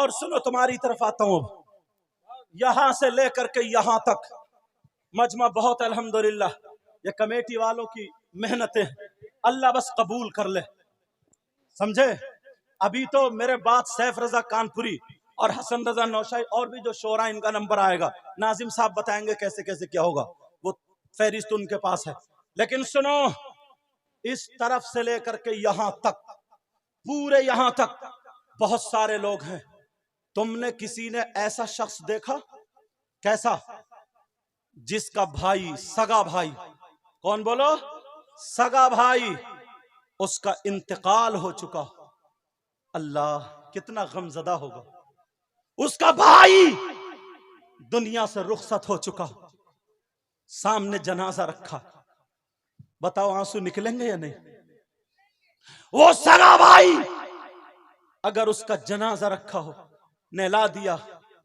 और सुनो, तुम्हारी तरफ आता हूं। यहां से लेकर के यहां तक मजमा बहुत अल्हम्दुलिल्लाह, ये कमेटी वालों की मेहनतें अल्लाह बस कबूल कर ले, समझे। अभी तो मेरे बाद सैफ रजा कानपुरी और हसन रजा नौशाई और भी जो शोरा, इनका नंबर आएगा, नाजिम साहब बताएंगे कैसे कैसे क्या होगा, वो फहरिस्त उनके पास है। लेकिन सुनो, इस तरफ से लेकर के यहां तक, पूरे यहां तक बहुत सारे लोग हैं। तुमने किसी ने ऐसा शख्स देखा? कैसा? जिसका भाई, सगा भाई, कौन बोलो, सगा भाई, उसका इंतकाल हो चुका। अल्लाह, कितना गमजदा होगा। उसका भाई दुनिया से रुखसत हो चुका, सामने जनाजा रखा, बताओ आंसू निकलेंगे या नहीं? वो सगा भाई अगर उसका जनाजा रखा हो, नहला दिया,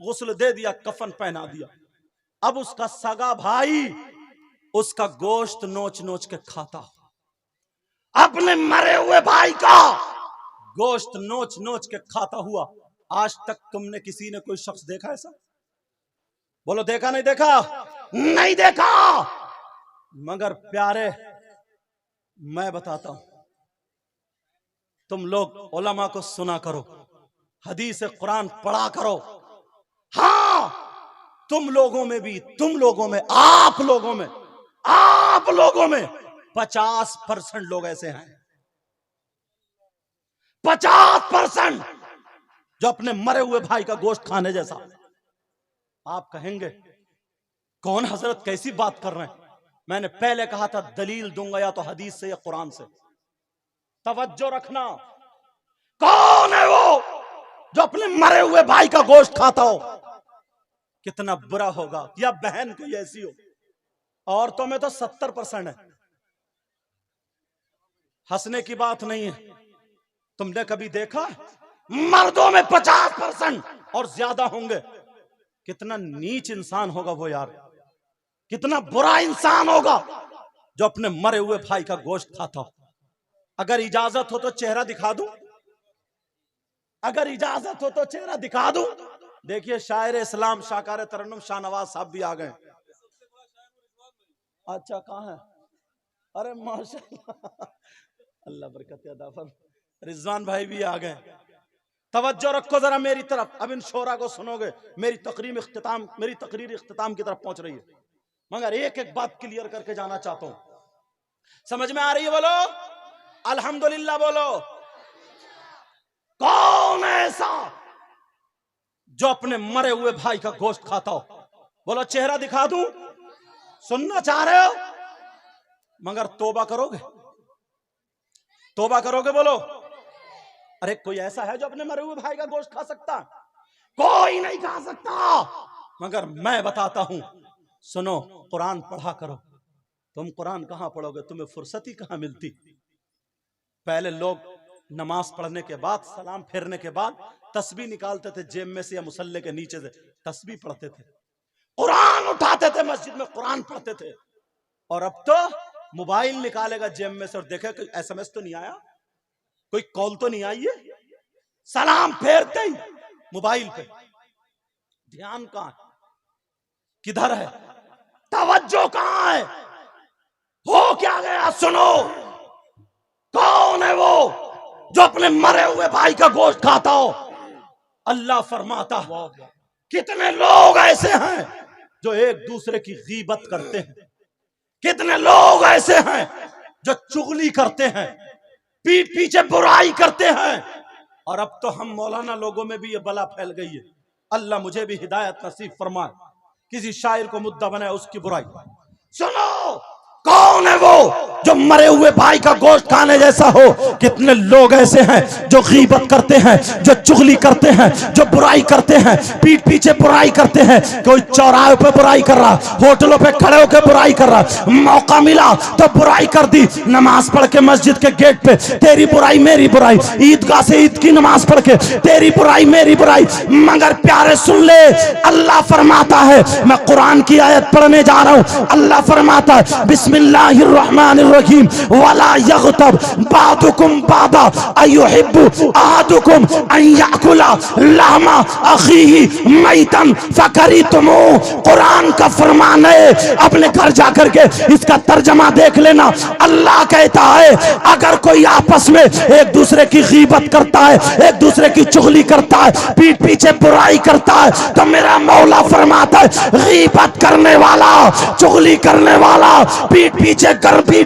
गुस्ल दे दिया, कफन पहना दिया, अब उसका सगा भाई उसका गोश्त नोच नोच के खाता हो। अपने मरे हुए भाई का गोश्त नोच नोच के खाता हुआ। आज तक तुमने किसी ने कोई शख्स देखा ऐसा? बोलो, देखा नहीं देखा? नहीं देखा। मगर प्यारे, मैं बताता हूं, तुम लोग उलमा को सुना करो, हदीस कुरान पढ़ा करो। हाँ, तुम लोगों में भी, तुम लोगों में, आप लोगों में 50% लोग ऐसे हैं, 50% जो अपने मरे हुए भाई का गोश्त खाने जैसा। आप कहेंगे कौन हजरत, कैसी बात कर रहे हैं? मैंने पहले कहा था, दलील दूंगा या तो हदीस से या कुरान से। तवज्जो रखना, कौन है वो जो अपने मरे हुए भाई का गोश्त खाता हो? कितना बुरा होगा। या बहन कोई ऐसी हो। औरतों में तो 70% है, हंसने की बात नहीं है। तुमने कभी देखा? मर्दों में 50% और ज्यादा होंगे। कितना नीच इंसान होगा वो यार, कितना बुरा इंसान होगा जो अपने मरे हुए भाई का गोश्त खाता हो। अगर इजाजत हो तो चेहरा दिखा दूं, अगर इजाजत हो तो चेहरा दिखा दूं। देखिए, शायर इस्लाम शाकार तरन्नुम शाहनवाज साहब भी आ गए। अच्छा, कहां है? अरे माशाअल्लाह, अल्लाह बरकत अता फरमाए। रिजवान भाई भी आ गए। तवज्जो रखो जरा मेरी तरफ। अब इन शोरा को सुनोगे, मेरी तकरीर इख्तिताम की तरफ पहुंच रही है। मगर एक एक बात क्लियर करके जाना चाहता हूं। समझ में आ रही है? बोलो अल्हम्दुलिल्लाह। बोलो, कौन है ऐसा जो अपने मरे हुए भाई का गोश्त खाता हो? बोलो, चेहरा दिखा दूं? सुनना चाह रहे हो? मगर तौबा करोगे? तौबा करोगे? बोलो। अरे कोई ऐसा है जो अपने मरे हुए भाई का गोश्त खा सकता? कोई नहीं खा सकता। मगर मैं बताता हूं, सुनो, कुरान पढ़ा करो। तुम कुरान कहां पढ़ोगे? तुम्हें फुर्सत ही कहां मिलती। पहले लोग नमाज पढ़ने के बाद, सलाम फेरने के बाद तस्बीह निकालते थे जेब में से या मुसल्ले के नीचे से, तस्बीह पढ़ते थे, कुरान उठाते थे, मस्जिद में कुरान पढ़ते थे। और अब तो मोबाइल निकालेगा जेब में से और देखे कोई SMS तो नहीं आया, कोई कॉल तो नहीं आई है। सलाम फेरते ही मोबाइल पे। ध्यान कहां है? किधर है? तवज्जो कहां है? हो क्या गया? सुनो, कौन है वो जो अपने मरे हुए भाई का गोश्त खाता हो? अल्लाह फरमाता, कितने लोग ऐसे हैं जो एक दूसरे की गीबत करते हैं, कितने लोग ऐसे हैं जो चुगली करते हैं, पीठ पीछे बुराई करते हैं। और अब तो हम मौलाना लोगों में भी ये बला फैल गई है। अल्लाह मुझे भी हिदायत नसीब फरमाए। किसी शायर को मुद्दा बनाए उसकी बुराई। सुनो, कौन है वो जो मरे हुए भाई का गोश्त खाने जैसा हो? कितने लोग ऐसे हैं जो गीबत करते हैं, जो चुगली करते हैं, जो बुराई करते हैं, पीठ पीछे बुराई करते हैं। कोई चौराहे पे बुराई कर रहा, होटलों पे खड़े होकर बुराई कर रहा, मौका मिला तो बुराई कर दी। नमाज पढ़ के मस्जिद के गेट पे तेरी बुराई मेरी बुराई, ईदगाह से ईद की नमाज पढ़ के तेरी बुराई मेरी बुराई। मगर प्यारे सुन ले, अल्लाह फरमाता है, मैं कुरान की आयत पढ़ने जा रहा हूं। अल्लाह फरमाता है, बिस्मिल्लाहिर्रहमानिर्रहीम, रहीम वला यग़तब बादुकुम बादा अयुहिब्बु अहदुकुम अन याकुला लहमा अखीही मैतन फकरितुमू। कुरान का फरमान है, अपने घर जाकर के इसका तर्जमा देख लेना। अल्लाह कहता है अगर कोई आपस में एक दूसरे की गीबत करता है, एक दूसरे की चुगली करता है, पीठ पीछे बुराई करता है, तो मेरा मौला फरमाता है गीबत करने वाला, चुगली करने वाला, पीठ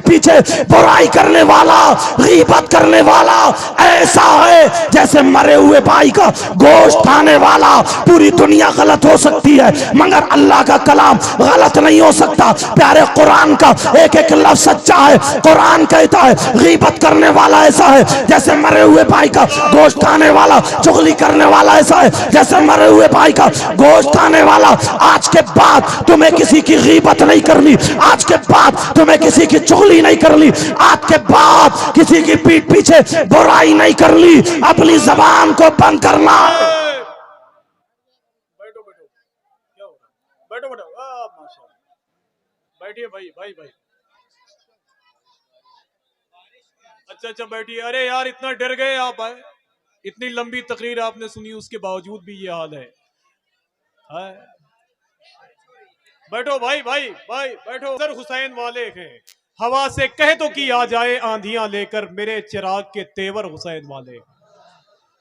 पीछे बुराई करने वाला, गीबत करने वाला ऐसा है जैसे मरे हुए भाई का गोश्त खाने वाला। पूरी दुनिया गलत हो सकती है मगर अल्लाह का कलाम गलत नहीं हो सकता। प्यारे कुरान का एक एक लफ्ज सच्चा है। कुरान कहता है गीबत करने वाला ऐसा है जैसे मरे हुए भाई का गोश्त खाने वाला, चुगली करने वाला ऐसा है जैसे मरे हुए भाई का गोश्त खाने वाला। आज के बाद तुम्हें किसी की गीबत नहीं करनी, आज के बाद तुम्हें किसी की चुगली नहीं करनी, आज के बाद किसी की पीठ पीछे बुराई नहीं करनी। अपनी जबान को बंद करना। बैठो बैठो, क्या हो रहा है? बैठो बैठो, माशाल्लाह, बैठिए भाई भाई भाई। अच्छा अच्छा बैठिए। अरे यार इतना डर गए आप, आए इतनी लंबी तकरीर आपने सुनी उसके बावजूद भी ये हाल है। बैठो भाई भाई भाई बैठो। सर हुसैन वाले हैं, हवा से कह तो कि आ जाए आंधियां लेकर, मेरे चिराग के तेवर हुसैन वाले।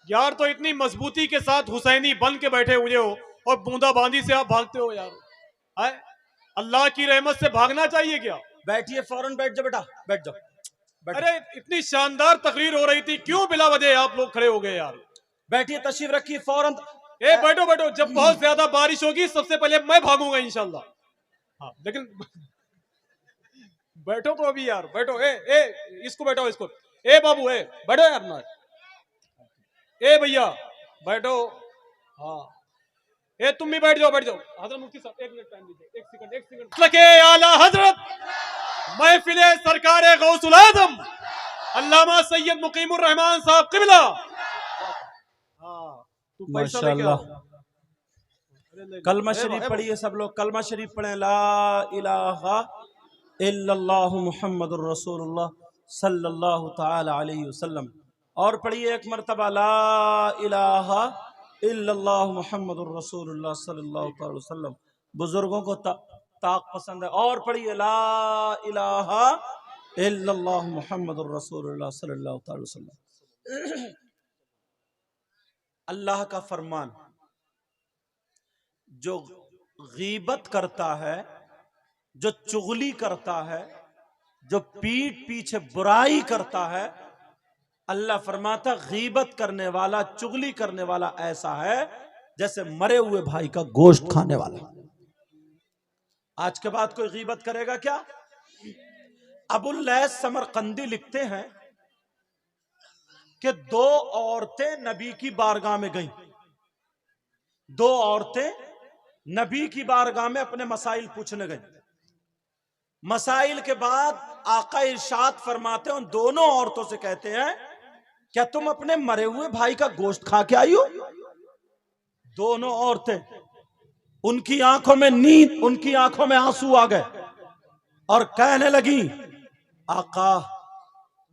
यार तो इतनी मजबूती के साथ हुसैनी बन के बैठे हुए हो और बूंदाबांदी से आप भागते हो यार। है अल्लाह की रहमत से भागना चाहिए क्या? बैठिए, फौरन बैठ जाओ बेटा, बैठ जाओ। अरे इतनी शानदार तकरीर हो रही थी, क्यों बिला वजह आप लोग खड़े हो गए यार? बैठिए, तशरीफ रखिए फौरन। बैठो बैठो, जब बहुत ज्यादा बारिश होगी सबसे पहले मैं भागूंगा इंशाल्लाह। हाँ लेकिन बैठो तो अभी यार, बैठो। इसको बैठो, इसको। बाबू बैठो यार ना। भैया बैठो। हाँ तुम भी बैठ जाओ, बैठ जाओ। हजरत मुफ्ती साहब 1 मिनट टाइम दीजिए, 1 सेकंड। लके आला हजरत महफिले सरकार गौसुल आजम अल्लामा सैयद मुकीमुर रहमान साहब किबला। हाँ माशाअल्लाह। कलमा शरीफ पढ़िए सब लोग, कलमा शरीफ पढ़े। ला इलाहा इल्लल्लाहु मुहम्मदुर रसूलुल्लाह सल्लल्लाहु ताला अलैहि वसल्लम। और पढ़िए एक मर्तबा, ला इलाहा इल्लल्लाहु मुहम्मदुर रसूलुल्लाह सल्लल्लाहु ताला अलैहि वसल्लम। बुजुर्गों को ताक पसंद है। और पढ़िए ला इलाहा इल्लल्लाहु मुहम्मदुर रसूलुल्लाह सल्लल्लाहु ताला अलैहि वसल्लम। अल्लाह का फरमान, जो गीबत करता है, जो चुगली करता है, जो पीठ पीछे बुराई करता है, अल्लाह फरमाता गीबत करने वाला, चुगली करने वाला ऐसा है जैसे मरे हुए भाई का गोश्त खाने वाला। आज के बाद कोई गीबत करेगा क्या? अबुल लैस समरकंदी लिखते हैं कि 2 औरतें नबी की बारगाह में गईं। 2 औरतें नबी की बारगाह में अपने मसाइल पूछने गईं। मसाइल के बाद आका इरशाद फरमाते हैं, उन दोनों औरतों से कहते हैं क्या तुम अपने मरे हुए भाई का गोश्त खा के आई हो? दोनों औरतें, उनकी आंखों में नींद, उनकी आंखों में आंसू आ गए और कहने लगी आका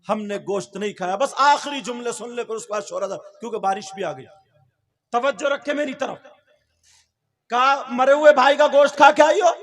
हमने गोश्त नहीं खाया। बस आखिरी जुमले सुन ले, फिर उसके बाद शोर, क्योंकि बारिश भी आ गई। तवज्जो रखे मेरी तरफ। कहा मरे हुए भाई का गोश्त खा के आई हो?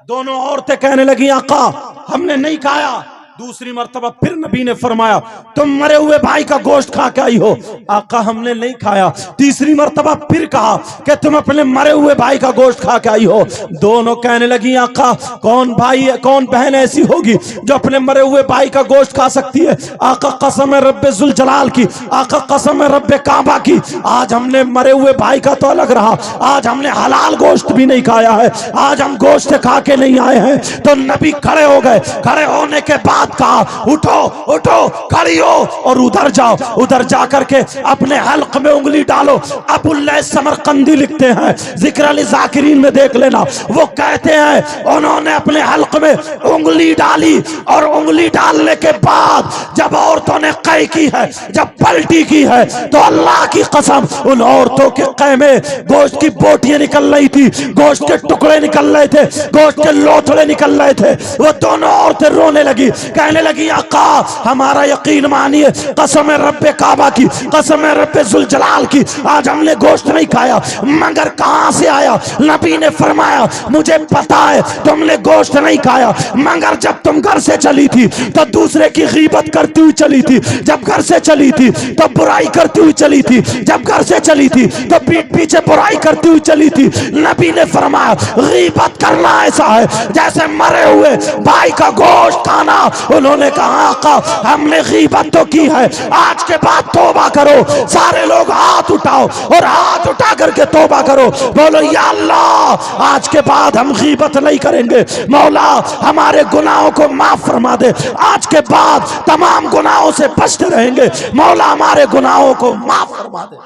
दोनों औरतें कहने लगी आका हमने नहीं खाया। दूसरी मर्तबा फिर नबी ने फरमाया तुम मरे हुए भाई का गोश्त खा के आई हो? आका हमने नहीं खाया। तीसरी मर्तबा फिर कहा कि तुम अपने मरे हुए भाई का गोश्त खा के आई हो? दोनों कहने लगी आका कौन भाई है, कौन बहन ऐसी होगी जो अपने मरे हुए भाई का गोश्त खा सकती है? आका कसम है रब्बे जुल जलाल की, आका कसम है रब्बे काबा की, आज हमने मरे हुए भाई का तो अलग रहा, आज हमने हलाल गोश्त भी नहीं खाया है, आज हम गोश्त खा के नहीं आए हैं। तो नबी खड़े हो गए। खड़े होने के बाद कहा उठो उठो, खड़ी हो और उधर जाओ। उधर जाकर के अपने हल्क में उंगली डालो। अबुल लैस समरकंदी लिखते हैं, जिक्र अली जाकिरीन में देख लेना, वो कहते हैं उन्होंने अपने हल्क में उंगली डाली और उंगली डालने के बाद जब औरतों ने कै की है, जब पलटी की है, तो अल्लाह की कसम उन औरतों के कै में गोश्त की बोटियां निकल रही थी, गोश्त के टुकड़े निकल रहे थे, गोश्त के लोथड़े निकल रहे थे। वो दोनों औरतें रोने लगी, कहने लगी आका हमारा यकीन मानिए, कसम रब्बे काबा की, कसम रब्बे जुल जलाल की, आज हमने गोश्त नहीं खाया। मगर कहां से आया? नबी ने फरमाया मुझे पता है तुमने गोश्त नहीं खाया, मगर जब तुम घर से चली थी तो दूसरे की गीबत करती हुई चली थी, जब घर से चली थी तो बुराई करती हुई चली थी, जब घर से चली थी तो पीठ पीछे बुराई करती हुई चली थी। नबी ने फरमाया गीबत करना ऐसा है जैसे मरे हुए भाई का गोश्त खाना। उन्होंने कहा आका हमने गीबत तो की है, आज के बाद तौबा करो। सारे लोग हाथ उठाओ और हाथ उठा करके तौबा करो, बोलो या अल्लाह आज के बाद हम गीबत नहीं करेंगे, मौला हमारे गुनाहों को माफ फरमा दे, आज के बाद तमाम गुनाहों से बचते रहेंगे, मौला हमारे गुनाहों को माफ फरमा दे।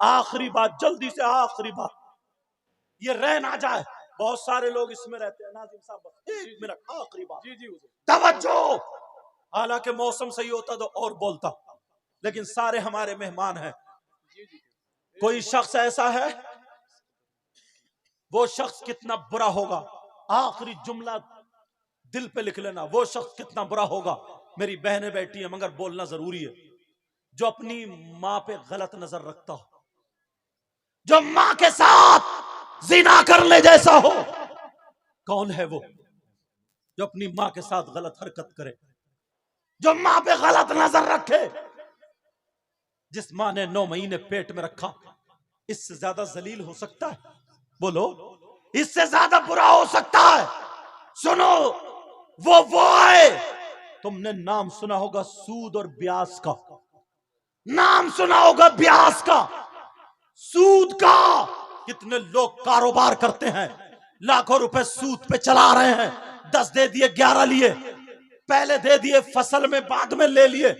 आखिरी बात, जल्दी से आखिरी बात, ये रह ना जाए, बहुत सारे लोग इसमें रहते हैं। नाजिम साहब बस एक मिनट, आखिरी बात, जी जी तवज्जो। हालांकि मौसम सही होता तो और बोलता, लेकिन सारे हमारे मेहमान हैं। कोई शख्स ऐसा है, वो शख्स कितना बुरा होगा, आखिरी जुमला दिल पे लिख लेना, वो शख्स कितना बुरा होगा। मेरी बहनें बैठी हैं मगर बोलना जरूरी है, जो अपनी मां पे गलत नजर रखता हो, जो मां के साथ जिना करने जैसा हो। कौन है वो जो अपनी मां के साथ गलत हरकत करे, जो मां पे गलत नजर रखे? जिस मां ने 9 महीने पेट में रखा, इससे ज्यादा जलील हो सकता है? बोलो, इससे ज्यादा बुरा हो सकता है? सुनो, वो है, तुमने नाम सुना होगा सूद और ब्याज का, नाम सुना होगा ब्याज का, सूद का। कितने लोग कारोबार करते हैं, लाखों रुपए सूद पे चला रहे हैं, 10 दे दिए, 11 लिए, पहले दे दिए फसल में, बाद में ले लिए।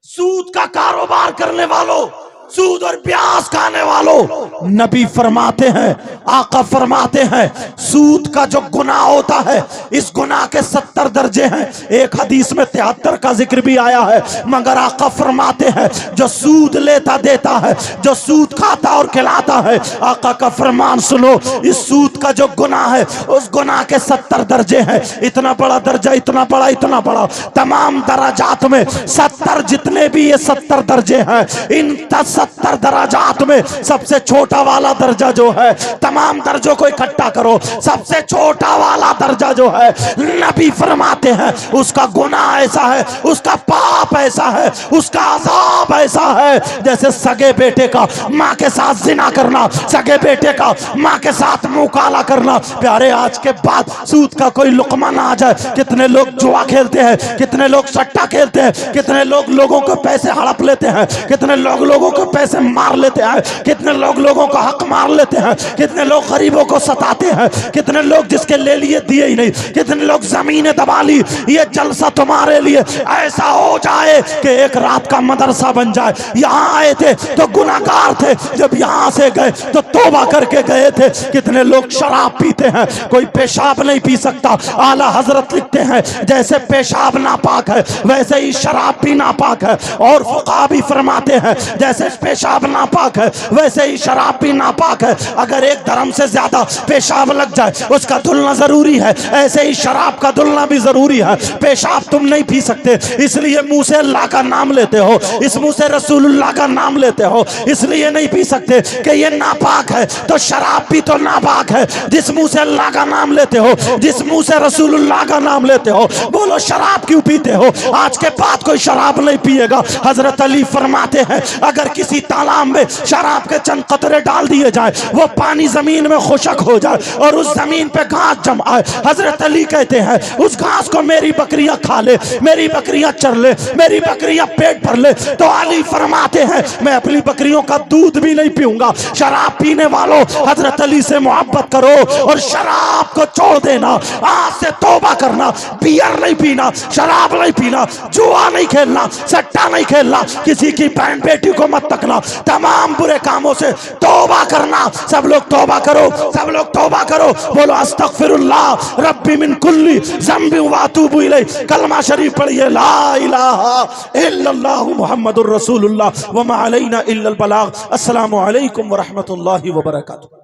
सूद का कारोबार करने वालों, सूद और ब्याज खाने वालों, नबी फरमाते हैं, आका फरमाते हैं, सूद का जो गुनाह होता है, इस गुनाह के 70 दर्जे हैं। एक हदीस में 73 का जिक्र भी आया है, मगर आका फरमाते हैं जो सूद लेता देता है, जो सूद खाता और खिलाता है, आका का फरमान सुनो, इस सूद का जो गुनाह है उस गुनाह के 70 दर्जे हैं। इतना बड़ा दर्जा, इतना बड़ा, इतना बड़ा, तमाम दराजात में 70 जितने भी ये 70 दर्जे हैं, इन 70 दराजात में सबसे छोटा वाला दर्जा जो है, तमाम दर्जों को इकट्ठा करो, सबसे छोटा वाला दर्जा जो है, नबी फरमाते हैं उसका गुनाह ऐसा है, उसका पाप ऐसा है, उसका अजाब ऐसा है जैसे सगे बेटे का मां के साथ जिना करना, सगे बेटे का मां के साथ मुंह काला करना। प्यारे, आज के बाद सूद का कोई लुकमा ना आ जाए। कितने लोग जुआ खेलते हैं, कितने लोग सट्टा खेलते हैं, कितने लोग लोगों को पैसे हड़प लेते हैं, कितने लोग लोगों को पैसे मार लेते हैं, कितने लोग लोगों का हक मार लेते हैं, कितने लोग गरीबों को सताते हैं, कितने लोग जिसके ले लिए दिए ही नहीं, कितने लोग जमीनें दबा ली। ये जलसा तुम्हारे लिए ऐसा हो जाए कि एक रात का मदरसा बन जाए। यहाँ आए थे तो गुनाहगार थे, जब यहाँ से गए तो तौबा करके गए थे। कितने लोग शराब पीते हैं, कोई पेशाब नहीं पी सकता। आला हजरत लिखते हैं जैसे पेशाब नापाक है वैसे ही शराब भी नापाक है, और फुक़हा भी फरमाते हैं जैसे पेशाब नापाक है वैसे ही शराब भी नापाक है। अगर एक धर्म से ज्यादा पेशाब लग जाए उसका धुलना जरूरी है, ऐसे ही शराब का धुलना भी जरूरी है। पेशाब तुम नहीं पी सकते, इसलिए मुंह से अल्लाह का नाम लेते हो, इस मुंह से रसूलुल्लाह का नाम लेते हो, इसलिए नहीं पी सकते कि ये नापाक है, तो शराब भी तो नापाक है। जिस मुंह से अल्लाह का नाम लेते हो, जिस मुंह से रसूलुल्लाह का नाम लेते हो, बोलो शराब क्यों पीते हो? आज के बाद कोई शराब नहीं पिएगा। हजरत अली फरमाते हैं अगर किसी तालाब में शराब के चंद कतरे डाल दिए जाए, वो पानी जमीन में खुशक हो जाए और उस जमीन पे घास जम आए, हजरत अली कहते हैं उस घास को मेरी बकरियां खा ले, मेरी बकरियां चर ले, मेरी बकरियां पेट भर ले। तो अली फरमाते हैं मैं अपनी बकरियों का दूध भी नहीं पीऊंगा। शराब पीने वालों, हजरत अली से मोहब्बत करो और शराब को छोड़ देना, आज से तौबा करना, बियर नहीं पीना, शराब नहीं पीना, जुआ नहीं खेलना, सट्टा नहीं खेलना, किसी की बहन बेटी को मत तकना, तमाम बुरे कामों से तौबा करना। सब लोग तौबा करो, सब लोग तौबा करो, बोलो अस्तगफिरुल्लाह रब्बी मिन कुल्ली ज़ंबि व अतूबु इलैह। कलमा शरीफ पढ़िए, ला इलाहा इल्लल्लाह मुहम्मदुर रसूलुल्लाह व मा अलैना इल्लल बलाग। अस्सलामु अलैकुम व रहमतुल्लाहि व बरकातुहू।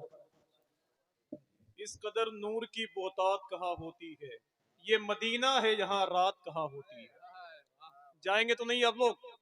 इस कदर नूर की बोहतात कहाँ होती है, ये मदीना है यहाँ रात कहाँ होती है। जाएंगे तो नहीं आप लोग?